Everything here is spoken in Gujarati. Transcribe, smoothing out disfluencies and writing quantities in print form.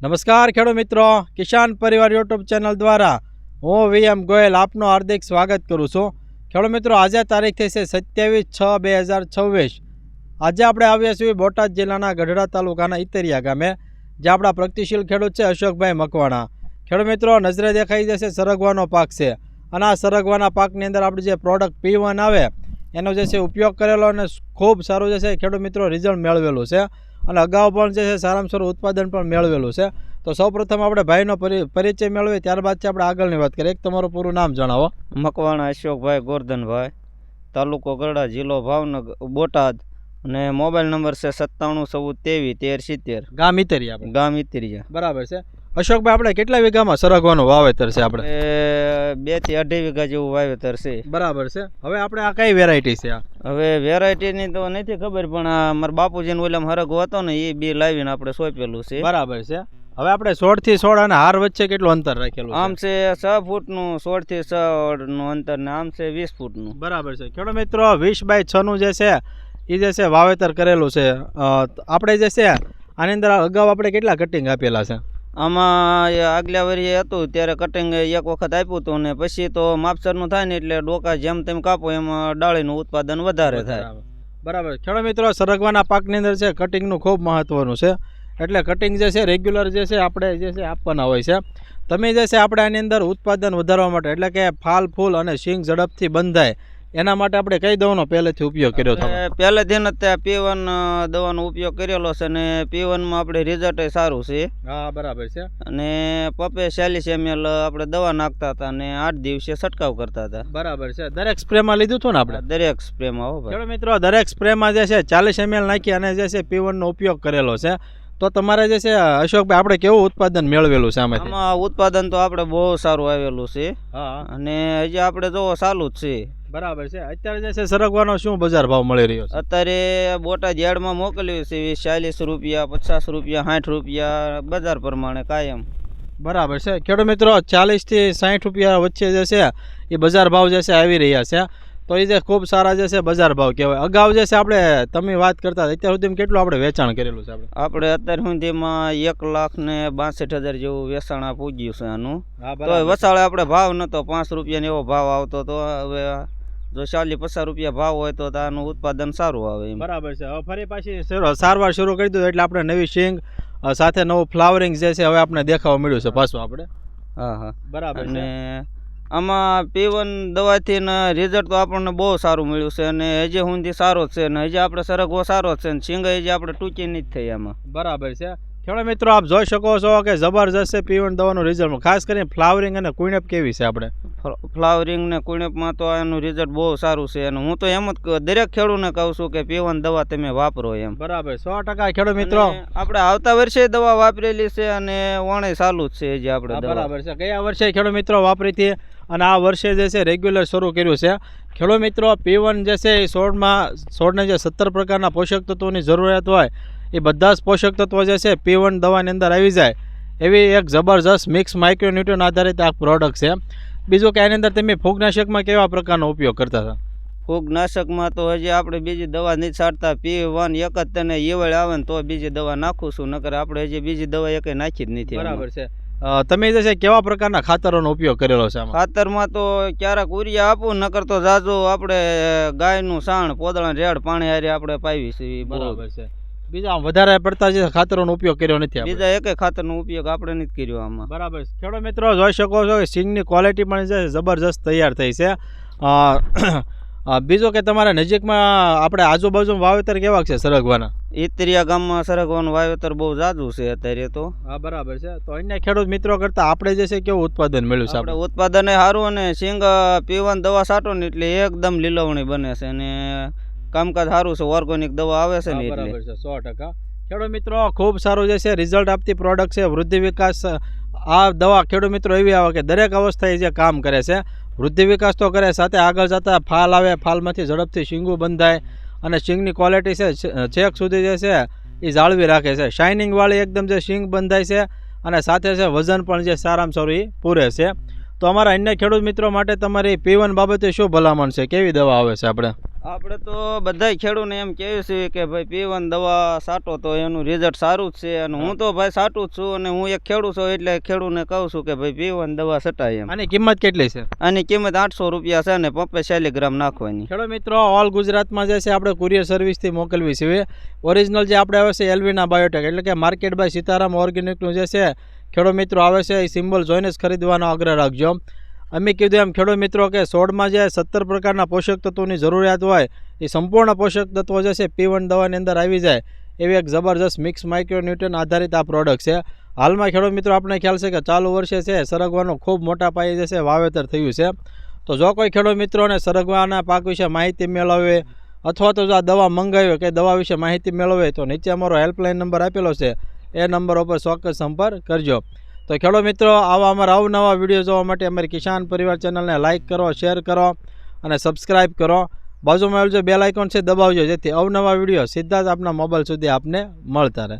નમસ્કાર ખેડૂત મિત્રો, કિસાન પરિવાર યુટ્યુબ ચેનલ દ્વારા હું VM ગોયલ આપનું હાર્દિક સ્વાગત કરું છું. ખેડૂત મિત્રો, આજે તારીખ થઈ છે 27/6/2026. આજે આપણે આવ્યા છીએ બોટાદ જિલ્લાના ગઢડા તાલુકાના ઇતરિયા ગામે, જે આપણા પ્રગતિશીલ ખેડૂત છે અશોકભાઈ મકવાણા. ખેડૂત મિત્રો, નજરે દેખાઈ જશે સરગવાનો પાક છે, અને આ સરગવાના પાકની અંદર આપણે જે પ્રોડક્ટ P1 આવે એનો જે છે ઉપયોગ કરેલો અને ખૂબ સારું જે છે ખેડૂત મિત્રો રિઝલ્ટ મેળવેલું છે, અને અગાઉ પણ જે છે સારામાં સારું ઉત્પાદન પણ મેળવેલું છે. તો સૌપ્રથમ આપણે ભાઈનો પરિચય મેળવીએ, ત્યારબાદ છે આપણે આગળની વાત કરીએ. એક તમારું પૂરું નામ જણાવો. મકવાણા અશોકભાઈ ગોરધનભાઈ, તાલુકો ગરડા, જિલ્લો ભાવનગર, બોટાદ, અને મોબાઈલ નંબર છે 9714231370. ગામ ઇતરિયા. ગામ ઇતરિયા. બરાબર છે. અશોકભાઈ, આપણે કેટલા વીઘામાં સરગવાનું વાવેતર છે? આપણે 2 થી 2.5 વીઘા જેવું વાવેતર છે. બરાબર છે. હવે આપણે આ કઈ વેરાયટી છે? હવે વેરાયટીની તો નથી ખબર, પણ આ મારા બાપુજીને ઓલામાં હરગવો હતો ને એ બી લાવીને આપણે સોંપેલું છે. બરાબર છે. હવે આપણે 16 થી 16 અને હાર વચ્ચે કેટલું અંતર રાખેલું? આમ છે 6 ફૂટનું 16 થી 6 નું અંતર, ને આમ છે 20 ફૂટનું. બરાબર છે. ખેડૂત મિત્રો, 20/6 નું જે છે એ જે છે વાવેતર કરેલું છે. આપણે જે છે આની અંદર અગાઉ આપણે કેટલા કટિંગ આપેલા છે? આમાં આગલા વર્ષે હતું ત્યારે કટિંગ એક વખત આપ્યું હતું, ને પછી તો માપસરનું થાય ને એટલે ડોકા જેમ તેમ કાપો એમાં ડાળીનું ઉત્પાદન વધારે થાય. બરાબર. ખેડૂત મિત્રો, સરગવાના પાકની અંદર છે કટિંગનું ખૂબ મહત્વનું છે, એટલે કટિંગ જે છે રેગ્યુલર જે છે આપણે જે છે આપવાના હોય છે. તમે જે છે આપણે આની અંદર ઉત્પાદન વધારવા માટે, એટલે કે ફાલ ફૂલ અને સિંગ ઝડપથી બંધાય એના માટે આપણે કઈ દવાનો પહેલેથી ઉપયોગ કર્યો હતો? પહેલેથી જ ત્યાં P1 દવાનો ઉપયોગ કરેલો છે, અને P1 માં આપણે રિઝલ્ટ સારું છે. હા, બરાબર છે. અને પપે 40 ml આપણે દવા નાખતા હતા અને 8 દિવસે છંટકાવ કરતા હતા. બરાબર છે. દરેક સ્પ્રેમાં લીધું હતું ને આપણે? દરેક સ્પ્રેમાં. હો ભાઈ. મિત્રો, દરેક સ્પ્રેમાં જે છે 40 ml નાખી અને જે છે P1 નો ઉપયોગ કરેલો છે. તો તમારે જે છે અશોકભાઈ આપણે કેવું ઉત્પાદન મેળવેલું છે આમાંથી? આમાં ઉત્પાદન તો આપણે બહુ સારું આવેલું છે. હા. અને હજી આપણે જો ચાલુ જ છે. બરાબર છે. અત્યારે જે છે સરગવાનો શું બજાર ભાવ મળી રહ્યો છે? અત્યારે બોટાદ યાર્ડમાં મોકલ્યું છે 40 રૂપિયા, 50 રૂપિયા, 60 રૂપિયા બજાર પ્રમાણે કાયમ. બરાબર છે. ખેડૂત મિત્રો, 40 થી 60 રૂપિયા વચ્ચે જે છે એ બજાર ભાવ જે છે આવી રહ્યા છે. તો એ જે ખૂબ સારા જે છે બજાર ભાવ કહેવાય. અગાઉ જે છે આપણે તમે વાત કરતા અત્યાર સુધીમાં કેટલું આપણે વેચાણ કરેલું છે? આપણે અત્યાર સુધીમાં 1,62,000 જેવું વેચાણ પૂગ્યું છે આનું. તો વસાળે આપણે ભાવ નતો, 5 રૂપિયાનો એવો ભાવ આવતો તો. હવે જો 40-50 રૂપિયા ભાવ હોય તો આનું ઉત્પાદન સારું આવે. બરાબર છે. હવે ફરી પાછી સારવાર શરૂ કરી દીધું, એટલે આપણે નવી સિંગ સાથે નવું ફ્લાવરિંગ જે છે હવે આપણે દેખાવા મળ્યું છે પાછું આપણે. હા હા, બરાબર. અને આમાં P1 દવાથી રિઝલ્ટ તો આપણને બહુ સારું મળ્યું છે, અને હજી સુધી સારો જ છે, અને હજી આપણે સરગવો સારો જ છે, અને સિંગ હજી આપણે ટૂંકી નથી થઈ આમાં. બરાબર છે. ખેડૂત મિત્રો, આપ જોઈ શકો છો કે જબરજસ્ત છે P1 દવાનું રિઝલ્ટ. ખાસ કરીને ફ્લાવરિંગ અને કુણપ કેવી છે? આપણે ફ્લાવરિંગ ને કુણપમાં તો એનું રિઝલ્ટ બહુ સારું છે, અને હું તો એમ જ દરેક ખેડૂતને કહું છું કે P1 દવા તમે વાપરો એમ. બરાબર, 100% ખેડૂત મિત્રો. આપણે આવતા વર્ષે દવા વાપરેલી છે, અને વણે ચાલુ જ છે હજી આપણે. બરાબર છે. ગયા વર્ષે ખેડૂત મિત્રો વાપરી હતી, અને આ વર્ષે જે છે રેગ્યુલર શરૂ કર્યું છે. ખેડૂત મિત્રો, P1 જે છે એ છોડને જે 17 પ્રકારના પોષક તત્વોની જરૂરિયાત હોય એ બધા જ પોષક તત્વો જે છે P1 દવાની અંદર આવી જાય એવી એક જબરજસ્ત મિક્સ માઇક્રોન્યુટ્રન આધારિત આ પ્રોડક્ટ છે. બીજું કે આની અંદર તમે ફૂગનાશકમાં કેવા પ્રકારનો ઉપયોગ કરતા હતા? ફૂગનાશકમાં તો હજી આપણે બીજી દવા નથી છાંટતા. P1 એક જ તને ઈવળ આવે ને તો બીજી દવા નાખું છું, નકર આપણે હજી બીજી દવા એકે નાખી જ નથી. બરાબર છે. તમે જે છે કેવા પ્રકારના ખાતરોનો ઉપયોગ કરેલો છે? ખાતરમાં તો ક્યારેક ઉરિયા આપું, નકર તો જાજુ આપણે ગાયનું સાણ, પોદળા રેડ પાણી હારે આપણે પાવી છે. બરાબર છે. બીજા વધારે પડતા જે ખાતરોનો ઉપયોગ કર્યો નથી? બીજા એકે ખાતરનો ઉપયોગ આપણે નથી કર્યો આમાં. બરાબર. ખેડૂત મિત્રો, જોઈ શકો છો કે સિંગની ક્વોલિટી પણ જે જબરજસ્ત તૈયાર થઈ છે. બીજો કે તમારા નજીકમાં આપણે આજુબાજુ વાવેતર કેવા છે સરગવાના? ઇતરિયા ગામમાં સરગવાનું વાવેતર બહુ જાજુ છે અત્યારે તો. હા, બરાબર છે. તો અન્ય ખેડૂત મિત્રો કરતા આપણે જે છે કેવું ઉત્પાદન મળ્યું છે? આપણે ઉત્પાદન સારું, અને સિંગ P1 દવા છાંટો ને એટલે એકદમ લીલવણી બને છે, અને કામકાજ સારું છે. ઓર્ગેનિક દવા આવે છે ને એટલે. બરાબર છે. 100%. ખેડૂત મિત્રો, ખૂબ સારું જે છે રિઝલ્ટ આપતી પ્રોડક્ટ છે વૃદ્ધિ વિકાસ. આ દવા ખેડૂત મિત્રો એવી આવે કે દરેક અવસ્થાએ જે કામ કરે છે. વૃદ્ધિ વિકાસ તો કરે, સાથે આગળ જતા ફાલ આવે, ફાલમાંથી ઝડપથી શીંગું બંધાય, અને શીંગની ક્વોલિટી છે છેક સુધી જે છે એ જાળવી રાખે છે. શાઇનિંગવાળી એકદમ જે શીંગ બંધાય છે, અને સાથે છે વજન પણ જે સારામાં સારું એ પૂરે છે. તો અમારા અન્ય ખેડૂત મિત્રો માટે તમારી P1 બાબતે શું ભલામણ છે? કેવી દવા આવે છે આપણે? આપણે તો બધાય ખેડૂતને એમ કહેવું છે કે ભાઈ પીવન દવા છાંટો તો એનું રિઝલ્ટ સારું જ છે અને હું તો ભાઈ છાંટું જ છું અને હું એક ખેડૂત છું એટલે ખેડૂતને કહું છું કે ભાઈ પીવન દવા છટાય એમ. આની કિંમત કેટલી છે? આની કિંમત 800 રૂપિયા છે ને પંપે 40 ગ્રામ નાખવાની. ખેડૂત મિત્રો ઓલ ગુજરાતમાં જે છે આપણે કુરિયર સર્વિસથી મોકલવી છે. ઓરિજિનલ જે આપણે આવે છે એલ્વિના બાયોટેક એટલે કે માર્કેટ બાય સીતારામ ઓર્ગેનિકનું જે છે ખેડૂત મિત્રો આવે છે એ સિમ્બોલ જોઈને જ ખરીદવાનો આગ્રહ રાખજો. અમે કીધું એમ ખેડૂત મિત્રો કે છોડમાં જે 17 પ્રકારના પોષક તત્વોની જરૂરિયાત હોય એ સંપૂર્ણ પોષક તત્વો જે છે P1 દવાની અંદર આવી જાય એવી એક જબરજસ્ત મિક્સ માઇક્રોન્યુટ્રન આધારિત આ પ્રોડક્ટ છે. હાલમાં ખેડૂત મિત્રો આપણે ખ્યાલ છે કે ચાલુ વર્ષે છે સરગવાનું ખૂબ મોટા પાયે જે છે વાવેતર થયું છે. તો જો કોઈ ખેડૂત મિત્રોને સરગવાના પાક વિશે માહિતી મેળવવી અથવા તો જો આ દવા મંગાવી કે દવા વિશે માહિતી મેળવવી તો નીચે અમારો હેલ્પલાઇન નંબર આપેલો છે એ નંબર ઉપર ચોક્કસ સંપર્ક કરજો. તો ખેડૂત મિત્રો આવા અમારા અવનવા વિડીયો જોવા માટે અમારી કિસાન પરિવાર ચેનલને લાઇક કરો, શેર કરો અને સબસ્ક્રાઈબ કરો. બાજુમાં આવેલું જે બેલ આઇકોન છે દબાવજો જેથી અવનવા વિડીયો સીધા જ આપના મોબાઈલ સુધી આપને મળતા રહે.